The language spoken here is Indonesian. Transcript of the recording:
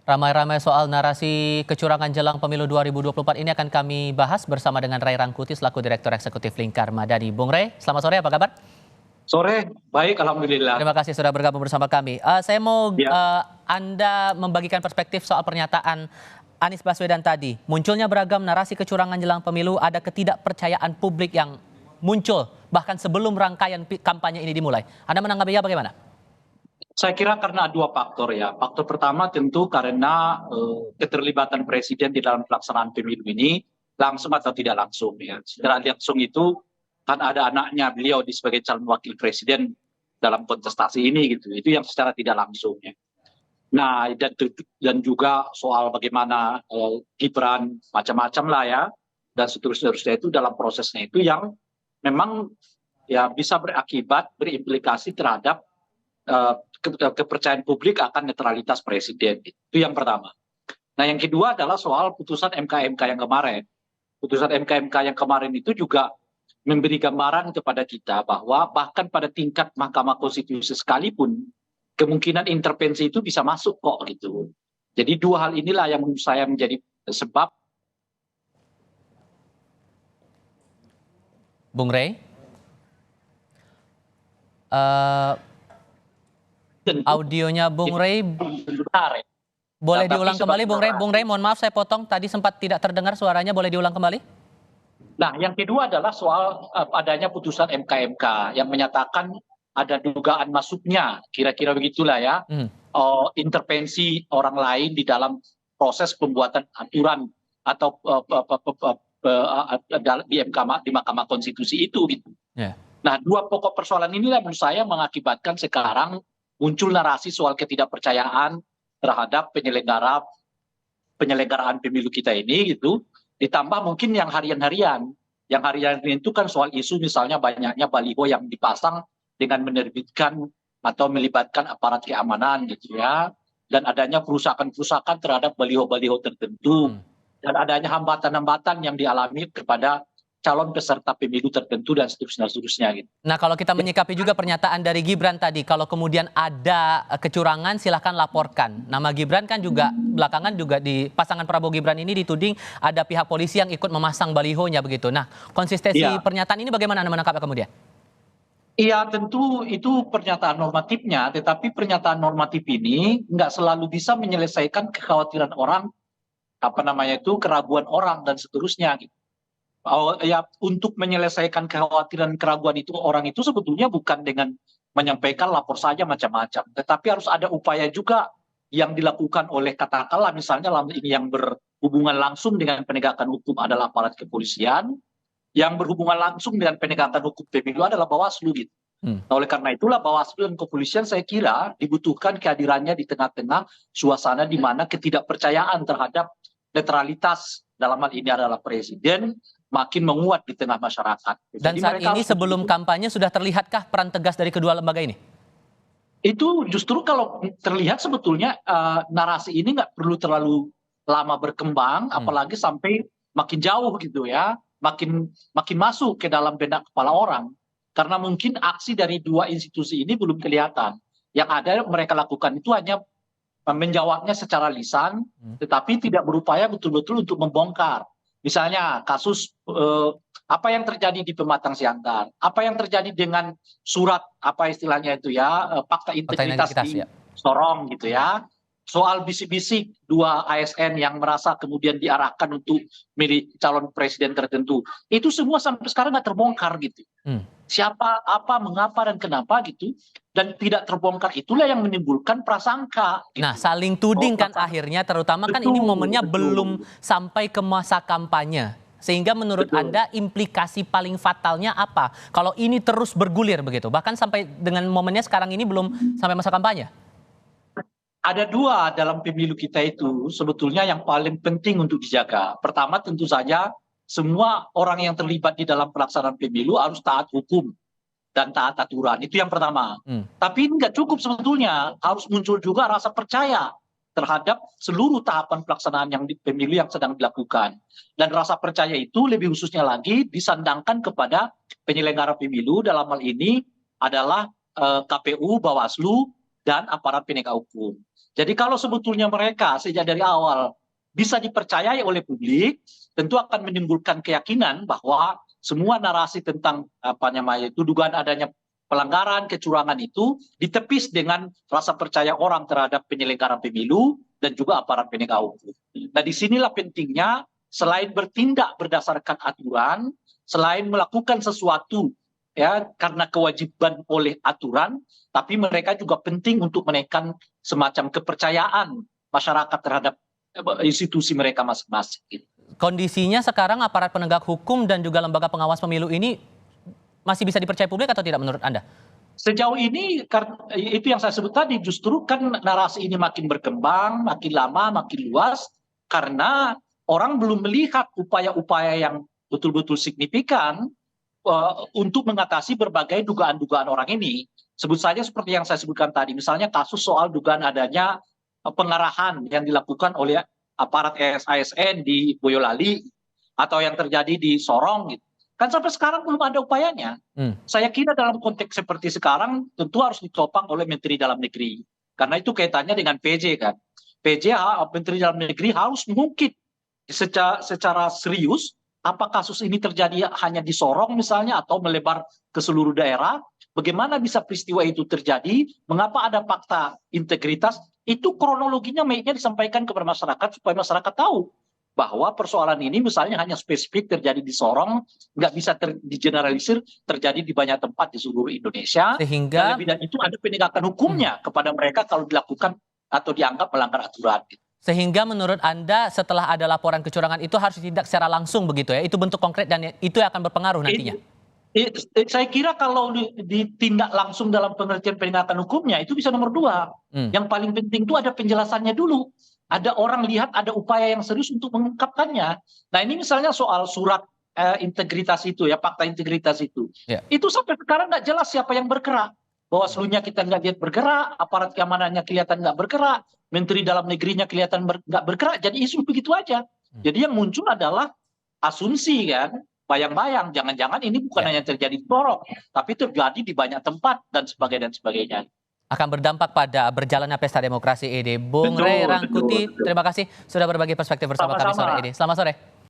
Ramai-ramai soal narasi kecurangan jelang pemilu 2024 ini akan kami bahas bersama dengan Ray Rangkuti selaku Direktur Eksekutif Lingkar Madani. Bung Ray, selamat sore, apa kabar? Sore, baik alhamdulillah. Terima kasih sudah bergabung bersama kami. Saya mau Ya. Anda membagikan perspektif soal pernyataan Anies Baswedan tadi. Munculnya beragam narasi kecurangan jelang pemilu, ada ketidakpercayaan publik yang muncul bahkan sebelum rangkaian kampanye ini dimulai. Anda menanggapinya bagaimana? Saya kira karena dua faktor ya. Faktor pertama tentu karena keterlibatan presiden di dalam pelaksanaan pemilu ini langsung atau tidak langsung ya. Secara langsung itu kan ada anaknya beliau sebagai calon wakil presiden dalam kontestasi ini gitu. Itu yang secara tidak langsung ya. Nah dan juga soal bagaimana Gibran macam-macam lah ya dan seterusnya itu dalam prosesnya itu yang memang ya bisa berakibat berimplikasi terhadap kepercayaan publik akan netralitas presiden. Itu yang pertama. Nah yang kedua adalah soal putusan MK-MK yang kemarin. Putusan MK-MK yang kemarin itu juga memberi gambaran kepada kita bahwa bahkan pada tingkat Mahkamah Konstitusi sekalipun kemungkinan intervensi itu bisa masuk kok gitu. Jadi dua hal inilah yang menurut saya menjadi sebab. Bung Ray? Audionya Bung Ray Benar, ya. boleh Tapi diulang kembali Bung Ray? Bung Ray, mohon maaf saya potong, tadi sempat tidak terdengar suaranya, boleh diulang kembali? Nah, yang kedua adalah soal adanya putusan MK-MK yang menyatakan ada dugaan masuknya, kira-kira begitulah ya, intervensi orang lain di dalam proses pembuatan aturan atau di Mahkamah Konstitusi itu gitu. Yeah. Nah, dua pokok persoalan inilah menurut saya mengakibatkan sekarang muncul narasi soal ketidakpercayaan terhadap penyelenggaraan pemilu kita ini gitu. Ditambah mungkin yang harian-harian. Yang harian itu kan soal isu misalnya banyaknya baliho yang dipasang dengan menerbitkan atau melibatkan aparat keamanan gitu ya. Dan adanya kerusakan-kerusakan terhadap baliho-baliho tertentu. Dan adanya hambatan-hambatan yang dialami kepada calon peserta pemilu tertentu dan seterusnya gitu. Nah kalau kita menyikapi juga pernyataan dari Gibran tadi, kalau kemudian ada kecurangan silahkan laporkan. Nama Gibran kan juga belakangan juga di pasangan Prabowo Gibran ini dituding ada pihak polisi yang ikut memasang balihonya begitu. Nah konsistensi pernyataan ini bagaimana Anda menangkapnya kemudian? Iya tentu itu pernyataan normatifnya, tetapi pernyataan normatif ini nggak selalu bisa menyelesaikan kekhawatiran orang, keraguan orang dan seterusnya gitu. Ya untuk menyelesaikan kekhawatiran keraguan itu orang itu sebetulnya bukan dengan menyampaikan lapor saja macam-macam, tetapi harus ada upaya juga yang dilakukan oleh katakanlah misalnya ini yang berhubungan langsung dengan penegakan hukum adalah aparat kepolisian, yang berhubungan langsung dengan penegakan hukum pemilu adalah Bawaslu gitu. Nah, oleh karena itulah Bawaslu dan kepolisian saya kira dibutuhkan kehadirannya di tengah-tengah suasana di mana ketidakpercayaan terhadap netralitas dalam hal ini adalah presiden makin menguat di tengah masyarakat. Dan jadi saat ini sebelum kampanye sudah terlihatkah peran tegas dari kedua lembaga ini? Itu justru kalau terlihat sebetulnya narasi ini nggak perlu terlalu lama berkembang, apalagi sampai makin jauh gitu ya, makin masuk ke dalam benak kepala orang. Karena mungkin aksi dari dua institusi ini belum kelihatan. Yang ada mereka lakukan itu hanya menjawabnya secara lisan, tetapi tidak berupaya betul-betul untuk membongkar. Misalnya kasus apa yang terjadi di Pematang Siantar, apa yang terjadi dengan surat apa istilahnya itu ya, fakta integritas di Sorong gitu ya, soal bisik-bisik dua ASN yang merasa kemudian diarahkan untuk milih calon presiden tertentu, itu semua sampai sekarang nggak terbongkar gitu. Siapa, apa, mengapa dan kenapa gitu, dan tidak terbongkar itulah yang menimbulkan prasangka. Gitu. Nah, saling tuding kan akhirnya, terutama kan ini momennya belum sampai ke masa kampanye. Sehingga menurut Anda implikasi paling fatalnya apa? Kalau ini terus bergulir begitu, bahkan sampai dengan momennya sekarang ini belum sampai masa kampanye? Ada dua dalam pemilu kita itu sebetulnya yang paling penting untuk dijaga. Pertama tentu saja semua orang yang terlibat di dalam pelaksanaan pemilu harus taat hukum dan taat aturan. Itu yang pertama. Tapi ini nggak cukup sebetulnya. Harus muncul juga rasa percaya terhadap seluruh tahapan pelaksanaan yang di pemilu yang sedang dilakukan. Dan rasa percaya itu lebih khususnya lagi disandangkan kepada penyelenggara pemilu dalam hal ini adalah KPU, Bawaslu, dan aparat penegak hukum. Jadi kalau sebetulnya mereka sejak dari awal bisa dipercayai oleh publik, tentu akan menimbulkan keyakinan bahwa semua narasi tentang apa namanya itu dugaan adanya pelanggaran, kecurangan itu ditepis dengan rasa percaya orang terhadap penyelenggara pemilu dan juga aparat penegak hukum. Nah, disinilah pentingnya selain bertindak berdasarkan aturan, selain melakukan sesuatu ya karena kewajiban oleh aturan, tapi mereka juga penting untuk menaikkan semacam kepercayaan masyarakat terhadap institusi mereka masing-masing. Gitu. Kondisinya sekarang aparat penegak hukum dan juga lembaga pengawas pemilu ini masih bisa dipercaya publik atau tidak menurut Anda? Sejauh ini itu yang saya sebut tadi, justru kan narasi ini makin berkembang, makin lama, makin luas karena orang belum melihat upaya-upaya yang betul-betul signifikan untuk mengatasi berbagai dugaan-dugaan orang ini. Sebut saja seperti yang saya sebutkan tadi, misalnya kasus soal dugaan adanya pengarahan yang dilakukan oleh aparat ASN di Boyolali atau yang terjadi di Sorong gitu. Kan sampai sekarang belum ada upayanya. Saya kira dalam konteks seperti sekarang tentu harus ditopang oleh Menteri Dalam Negeri. Karena itu kaitannya dengan PJ kan. PJ, Menteri Dalam Negeri harus mengungkit secara serius apa kasus ini terjadi hanya di Sorong misalnya atau melebar ke seluruh daerah. Bagaimana bisa peristiwa itu terjadi? Mengapa ada fakta integritas? Itu kronologinya baiknya disampaikan kepada masyarakat supaya masyarakat tahu bahwa persoalan ini misalnya hanya spesifik terjadi di Sorong, nggak bisa digeneralisir terjadi di banyak tempat di seluruh Indonesia. Sehingga Dan lebih dari itu ada penegakan hukumnya kepada mereka kalau dilakukan atau dianggap melanggar aturan. Sehingga menurut Anda setelah ada laporan kecurangan itu harus ditindak secara langsung begitu ya? Itu bentuk konkret dan itu yang akan berpengaruh nantinya? Saya kira kalau ditindak langsung dalam pengertian penegakan hukumnya itu bisa nomor 2. Yang paling penting itu ada penjelasannya dulu. Ada orang lihat ada upaya yang serius untuk mengungkapkannya. Nah ini misalnya soal surat integritas itu ya, fakta integritas itu. Ya. Itu sampai sekarang nggak jelas siapa yang bergerak. Bawaslu-nya kita nggak lihat bergerak, aparat keamanannya kelihatan nggak bergerak, Menteri Dalam Negerinya kelihatan nggak bergerak. Jadi isu begitu aja. Jadi yang muncul adalah asumsi kan, bayang-bayang, jangan-jangan ini bukan hanya terjadi di Sorong, tapi terjadi di banyak tempat dan sebagainya. Akan berdampak pada berjalannya pesta demokrasi ini. Bung Rey Rangkuti, terima kasih sudah berbagi perspektif bersama kami sore ini. Selamat sore.